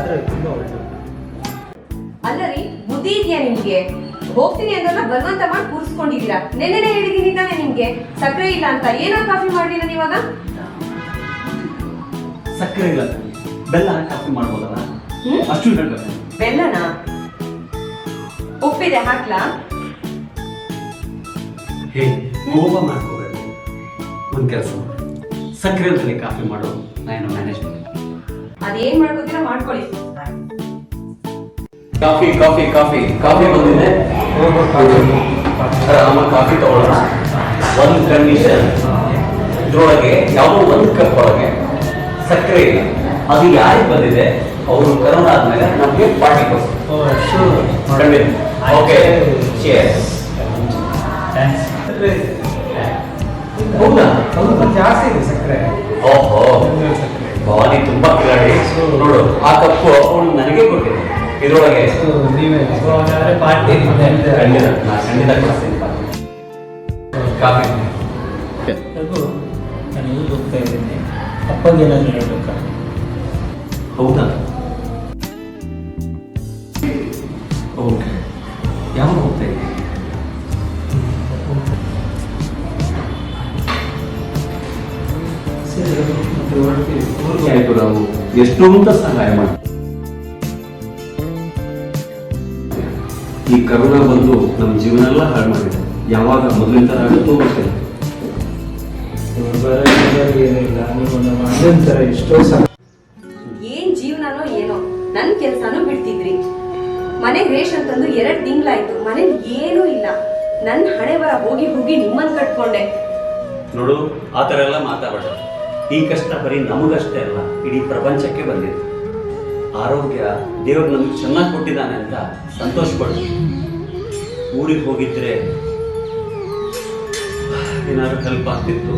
ಆದ್ರೆ ತುಂಬಾ ಒಳ್ಳೆ. ಅಲ್ಲ ರೀ, ಬುದ್ಧಿ ಇದೆಯಾ ನಿಮ್ಗೆ? ಹೋಗ್ತೀನಿ ಅಂದ್ರಲ್ಲ ಬಲವಂತ ಮಾಡಿ ಕೂರಿಸ್ಕೊಂಡಿದ್ದೀರಾ. ನೆನ್ನೆನೆ ಹೇಳಿದೀನಿ ತಾನೆ ನಿಮ್ಗೆ ಸಕ್ಕರೆ ಇಲ್ಲ ಅಂತ. ಏನೋ ಕಾಫಿ ಮಾಡಿಲ್ಲ ನೀವಾಗ? ಸಕ್ಕರೆ ಇಲ್ಲ, ಬೆಲ್ಲ ಕಾಫಿ ಮಾಡ್ಬೋದಲ್ಲ? ಅಷ್ಟು ಹೇಳ್ಬೇಕು. ಬೆಲ್ಲನಾ? ಉಪ್ಪಿದೆ ಹಾಕ್ಲಾ? ಹೇ, ಕೋಪ ಮಾಡ್ಕೋಬೇಡ. ಒಂದ್ ಕೆಲಸ ಸಕ್ಕರೆದಲ್ಲಿ ಕಾಫಿ ಮಾಡೋ ನಾನು ಮ್ಯಾನೇಜ್ ಮಾಡಿ. ಅದೇನ್ ಮಾಡ್ಕೋತೀರಾ ಮಾಡ್ಕೊಳ್ಳಿ. ಕಾಫಿ ಕಾಫಿ ಕಾಫಿ ಕಾಫಿ ಬಂದಿದೆ. ಆರಾಮ ಕಾಫಿ ತಗೊಳ್ಳೋಣ. ಒಂದು ಕಂಡೀಷನ್, ಇದ್ರೊಳಗೆ ಯಾವುದೋ ಒಂದು ಕಪ್ ಒಳಗೆ ಸಕ್ಕರೆ ಇಲ್ಲ. ಅದು ಯಾರಿಗೆ ಬಂದಿದೆ ಅವರು ಕರೋನಾ ಆದ್ಮೇಲೆ ನಮಗೆ ಪಾರ್ಟಿ ಕೊಡ್ತಾರೆ. Okay, cheers. ಹೌದಾ? ಸ್ವಲ್ಪ ಜಾಸ್ತಿ ಇದೆ ಸಕ್ಕರೆ. ಓಹೋ, ಭವಾನಿ ತುಂಬಾ ಕಿಲಾಡಿ. ನೋಡು, ಆ ಕಪ್ಪು ಅವನು ನನಗೆ ಕೊಟ್ಟಿದೆ. ಇದ್ರೊಳಗೆ ನೀವೇ ಪಾರ್ಟಿ ಖಂಡಿತ ಕೊಡ್ತೀನಿ ಕಾಫಿ. ನಾನು ಊರಿಗೆ ಹೋಗ್ತಾ ಇದ್ದೀನಿ, ಅಪ್ಪಗೆ ಏನಾದರೂ ಹೇಳ್ಬೇಕಾ? ಹೌದಾ? ಓಕೆ, ಯಾವಾಗ ಹೋಗ್ತಾ ಇದ್ದೀನಿ? ಆಯ್ತು, ನಾವು ಎಷ್ಟು ಅಂತ ಸಹಾಯ ಮಾಡಿ. ಈ ಕರೋನಾ ಬಂದು ನಮ್ಮ ಜೀವನ ಎಲ್ಲ ಹಾಳು ಮಾಡಿದೆ. ಯಾವಾಗ ಮೊದಲಿನ ತರ ಆಗುತ್ತೋ ಗೊತ್ತಿಲ್ಲ. ಏನಿಲ್ಲ, ನೀವು ನಮ್ಮ ಅಣ್ಣನ ಥರ ಎಷ್ಟೋ ಸಲ ಏನ್ ಜೀವನನೋ ಏನೋ, ನನ್ ಕೆಲ್ಸಾನು ಬಿಡ್ತಿದ್ರಿ. ಮನೆಗ್ ರೇಷನ್ ತಂದು 2 ತಿಂಗಳಾಯ್ತು, ಮನೇಲಿ ಏನೂ ಇಲ್ಲ. ನನ್ ಹಣೆ ಬರ ಹೋಗಿ ಹೋಗಿ ನಿಮ್ಮನ್ ಕಟ್ಕೊಂಡೆ. ನೋಡು, ಆ ಥರ ಎಲ್ಲ ಮಾತಾಡಬೇಡ. ಈ ಕಷ್ಟ ಬರೀ ನಮಗಷ್ಟೇ ಅಲ್ಲ, ಇಡೀ ಪ್ರಪಂಚಕ್ಕೆ ಬಂದಿದೆ. ಆರೋಗ್ಯ ದೇವರು ನಮಗೆ ಚೆನ್ನಾಗಿ ಕೊಟ್ಟಿದ್ದಾನೆ ಅಂತ ಸಂತೋಷ ಪಡು. ಊರಿಗೆ ಹೋಗಿದ್ರೆ ಏನಾದ್ರು ಹೆಲ್ಪ್ ಆಗ್ತಿತ್ತು.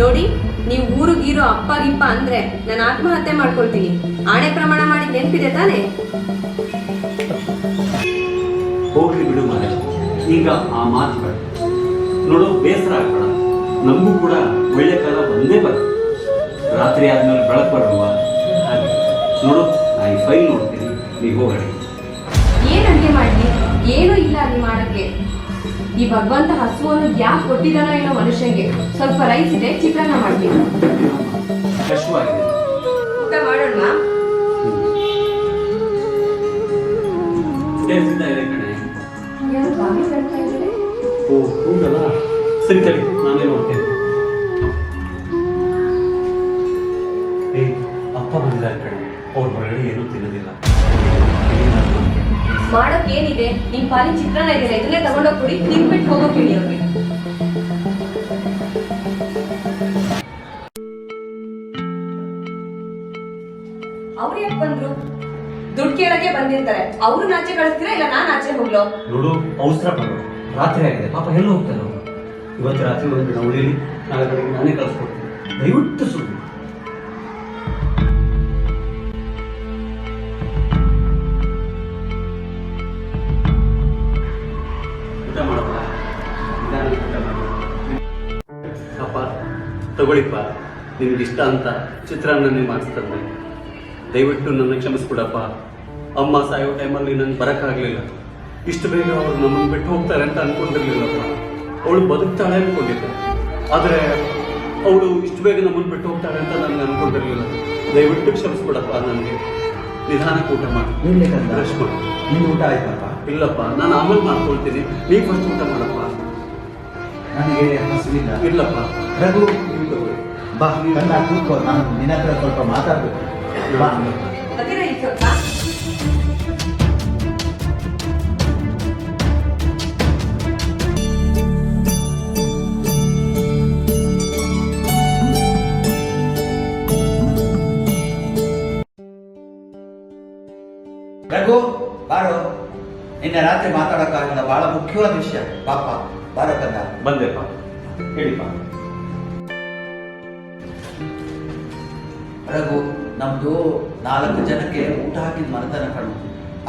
ನೋಡಿ, ನೀವು ಊರಿಗಿರೋ ಅಪ್ಪ ಗಿಪ್ಪ ಅಂದ್ರೆ ನಾನು ಆತ್ಮಹತ್ಯೆ ಮಾಡ್ಕೊಳ್ತೀನಿ. ಆಣೆ ಪ್ರಮಾಣ ಮಾಡಿ ನೆನಪಿದೆ ತಾನೆ? ಹೋಗ್ಲಿ ಬಿಡು ಮಾರೆ, ಈಗ ಆ ಮಾತು ಬೇಡ. ನೋಡು, ಬೇಸರ ಆಗ್ಬೇಡ. ನಮಗೂ ಕೂಡ ಒಳ್ಳೆ ಕಾಲ ಬಂದೇ ಬರುತ್ತೆ. ರಾತ್ರಿ ಆದ್ಮೇಲೆ ಬೆಳಕು ಬರಲ್ವಾ? ಹಾಗೆ ನೋಡು, ನಾ ಈ ಫೈಲ್ ನೋಡ್ತೀನಿ, ನೀವು ಹೋಗಡಿ. ಏನ್ ಅಡ್ಗೆ ಮಾಡ್ಲಿ? ಏನೂ ಇಲ್ಲ ಅಲ್ಲಿ ಮಾಡಕ್ಕೆ. ಈ ಭಗವಂತ ಹಸುವನ್ನು ಯಾಕೆ ಕೊಟ್ಟಿದಾನೋ ಏನೋ ಮನುಷ್ಯಂಗೆ. ಸ್ವಲ್ಪ ರೈಸ್ ಇದೆ, ಚಿತ್ರಾನ್ನ ಮಾಡ್ತೀನಿ. ಕಷ್ಟವಾಗಿದೆ. ಊಟ ಮಾಡೋಣ. ಇದೆ ಕಣೆ. ಯಾರು ಬಾಗಿಲು ತಟ್ತಾ ಇದ್ದಾರೆ? ಓ, ಹೌದಲ್ಲ? ಸರಿ ಸರಿ, ನಾನೇ ನೋಡ್ತೇನೆ. ಅಪ್ಪ ಬಂದಿದ್ದಾರೆ ಕಣೆ, ಅವ್ರು ಹೊರಗಡೆ ಏನೂ ತಿನ್ನೋದಿಲ್ಲ. ಮಾಡೋಕ್ ಏನಿದೆ? ನಿಮ್ ಪಾಲಿ ಚಿತ್ರಾನ್ನ ಇದೆ, ಇದನ್ನೇ ತಗೊಂಡೋಗಿ ಕೊಡಿ, ತಿನ್ಬಿಟ್ಟು ಹೋಗೋಕ್ ಹೇಳಿ ಅವ್ರಿಗೆ. ಅವ್ರು ಯಾಕೆ ಬಂದ್ರು? ದುಡ್ಡು ಕೇಳಕ್ಕೆ ಬಂದಿರ್ತಾರೆ. ಅವ್ರು ನಾಚೆ ಕಳಿಸ್ತೀರಾ ಇಲ್ಲ ನಾನ್ ಆಚೆ ಹೋಗ್ಲೋ? ನೋಡು, ಅವಸರ ಪಡೋ. ರಾತ್ರಿ ಆಗಿದೆ, ಪಾಪ ಎಲ್ಲ ಹೋಗ್ತಾರೆ ಅವರು. ಇವತ್ತು ರಾತ್ರಿ ಬಂದ್ಬಿಟ್ಟು ನಾವು ಹೇಳಿ ನಾಳೆ ಬೆಳಗ್ಗೆ ನಾನೇ ಕಳಿಸ್ಕೊಡ್ತೀನಿ. ದಯವಿಟ್ಟು ಸುಳ್ಳು. ಊಟ ಮಾಡಪ್ಪ, ನಿಧಾನಕ್ಕೆ ಊಟ ಮಾಡು. ಅಪ್ಪ ತಗೊಳ್ಳಿಪ್ಪ, ನಿಮ್ಗೆ ಇಷ್ಟ ಅಂತ ಚಿತ್ರಾನ್ನ ಮಾಡಿಸ್ತಂದೆ. ದಯವಿಟ್ಟು ನನ್ನ ಕ್ಷಮಿಸ್ಬಿಡಪ್ಪ. ಅಮ್ಮ ಸಾಯೋ ಟೈಮಲ್ಲಿ ನಂಗೆ ಬರೋಕ್ಕಾಗಲಿಲ್ಲ. ಇಷ್ಟು ಬೇಗ ಅವರು ನಮ್ಮನ್ನು ಬಿಟ್ಟು ಹೋಗ್ತಾರೆ ಅಂತ ಅನ್ಕೊಂಡಿರ್ಲಿಲ್ಲಪ್ಪ. ಅವಳು ಬದುಕ್ತಾಳೆ ಅನ್ಕೊಂಡಿದ್ದೆ, ಆದರೆ ಅವಳು ಇಷ್ಟು ಬೇಗ ನಮ್ಮನ್ನು ಬಿಟ್ಟು ಹೋಗ್ತಾಳೆ ಅಂತ ನನಗೆ ಅನ್ಕೊಂಡಿರ್ಲಿಲ್ಲ. ದಯವಿಟ್ಟು ಕ್ಷಮಿಸ್ಬಿಡಪ್ಪ, ನನಗೆ ನಿಧಾನಕ್ಕೆ ಊಟ ಮಾಡಿ. ಬ್ರಷ್ ಮಾಡಿ. ನಿನ್ನ ಊಟ ಆಯ್ತಪ್ಪ? ಇಲ್ಲಪ್ಪ, ನಾನು ಆಮೇಲೆ ಮಾಡ್ಕೊಳ್ತೀನಿ. ನೀವು ಫಸ್ಟ್ ಊಟ ಮಾಡಪ್ಪ. ನನಗೆ ಹಸಿವಿಲ್ಲ. ಇಲ್ಲಪ್ಪ, ರಘು, ನೀವು ತಗೊಳ್ಳಿ. ಬಾ, ಕಣ್ಣ ಕೂತ್ಕೋ, ನಾನು ನಿನ್ನ ಹತ್ರ ಸ್ವಲ್ಪ ಮಾತಾಡ್ಬೇಕು. ಬಾ. ಬರ್ತೀರಾ ಈ ಸ್ವಲ್ಪ? ರಘು, ಬಾರೋ. ನಿನ್ನೆ ರಾತ್ರಿ ಮಾತಾಡೋಕ್ಕಾಗಿಲ್ಲ, ಬಹಳ ಮುಖ್ಯವಾದ ವಿಷಯ. ಪಾಪ ಬಾರೋ ಕಣ್ಣ. ಬಂದೆಪ್ಪ, ಹೇಳಿಪ್ಪ. ರಘು, ನಮ್ದು 4 ಜನಕ್ಕೆ ಊಟ ಹಾಕಿದ ಮನತನ ಕಣ್ಣು.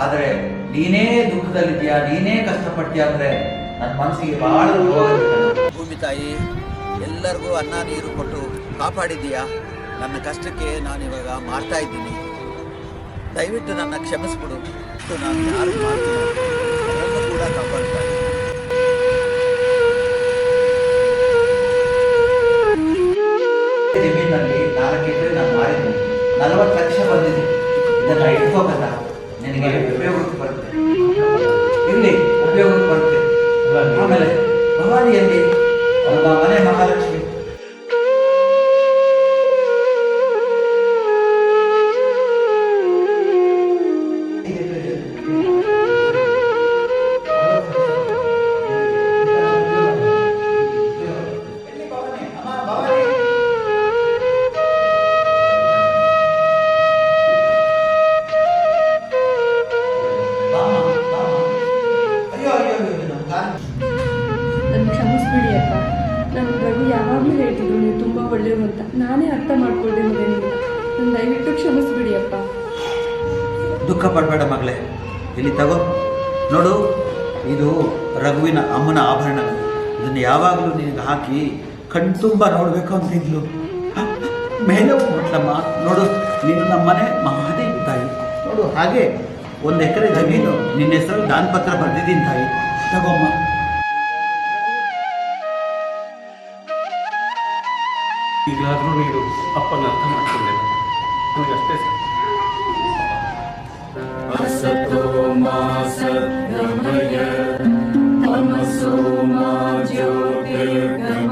ಆದರೆ ನೀನೇ ದುಃಖದಲ್ಲಿದ್ಯಾ, ನೀನೇ ಕಷ್ಟಪಡ್ತೀಯ ಅಂದ್ರೆ ನನ್ನ ಮನಸ್ಸಿಗೆ ಬಹಳ ನೋವಾಗುತ್ತೆ. ಭೂಮಿ ತಾಯಿ ಎಲ್ಲರಿಗೂ ಅನ್ನ ನೀರು ಕೊಟ್ಟು ಕಾಪಾಡಿದೀಯಾ. ನನ್ನ ಕಷ್ಟಕ್ಕೆ ನಾನು ಇವಾಗ ಮಾಡ್ತಾ ಇದ್ದೀನಿ. ದಯವಿಟ್ಟು ನನ್ನ ಕ್ಷಮಿಸ್ಬಿಡು. ನಾನು ಯಾರು ಮಾಡ್ತೀನಿ ಅವರನ್ನು ಕೂಡ ಕಾಪಾಡ್ತಾ ಇದ್ದೀನಿ. ಜಮೀನಲ್ಲಿ 4 ಎಕರೆ ನಾನು ಮಾರಿದ್ದೀನಿ. 40 ಲಕ್ಷ ಬಂದಿದೆ. ಇದನ್ನ ಇಟ್ಕೋಬೇಕ, ನಿನಗೆ ಉಪಯೋಗಕ್ಕೆ ಬರುತ್ತೆ. ಇಲ್ಲಿ ಉಪಯೋಗಕ್ಕೆ ಬರುತ್ತೆ. ಆಮೇಲೆ ಭವಾನಿಯಲ್ಲಿ ಒಬ್ಬ ಮನೆ ಮಹಾಲಕ್ಷ್ಮಿ. ನನ್ನ ಕ್ಷಮಿಸ್ಬಿಡಿ ಅಪ್ಪ. ನನ್ನ ರಘು ಯಾವಾಗಲೂ ಹೇಳ್ತಿದ್ರು ನೀವು ತುಂಬ ಒಳ್ಳೆಯವರು ಅಂತ. ನಾನೇ ಅರ್ಥ ಮಾಡ್ಕೊಳ್ದೆ ಮಗ ನೀವು. ನನ್ನ ದಯವಿಟ್ಟು ಕ್ಷಮಿಸ್ಬಿಡಿ ಅಪ್ಪ. ದುಃಖ ಪಡಬೇಡ ಮಗಳೇ, ಇಲ್ಲಿ ತಗೋ ನೋಡು. ಇದು ರಘುವಿನ ಅಮ್ಮನ ಆಭರಣ. ಇದನ್ನು ಯಾವಾಗಲೂ ನಿನಗೆ ಹಾಕಿ ಕಣ್ತುಂಬ ನೋಡಬೇಕು ಅಂತಿದ್ಲು. ಮೇಲೆ ಮುಟ್ಲಮ್ಮ ನೋಡು, ನೀನು ನಮ್ಮನೆ ಮಹಾದೇವಿ ತಾಯಿ. ನೋಡು, ಹಾಗೆ 1 ಎಕರೆ ಜಮೀನು ನಿನ್ನ ಹೆಸರು ದಾನಪತ್ರ ಬರೆದಿದ್ದೀನಿ ತಾಯಿ. ತಗೋಮ್ಮ. ಈಗಲಾದರೂ ನೀನು ಅಪ್ಪನ ಅರ್ಥ ಮಾಡ್ಕೊಂಡಿಲ್ಲ, ನನಗಷ್ಟೇ ಸಾಕು. असतो मा सद्गमय तमसो मा ज्योतिर्गमय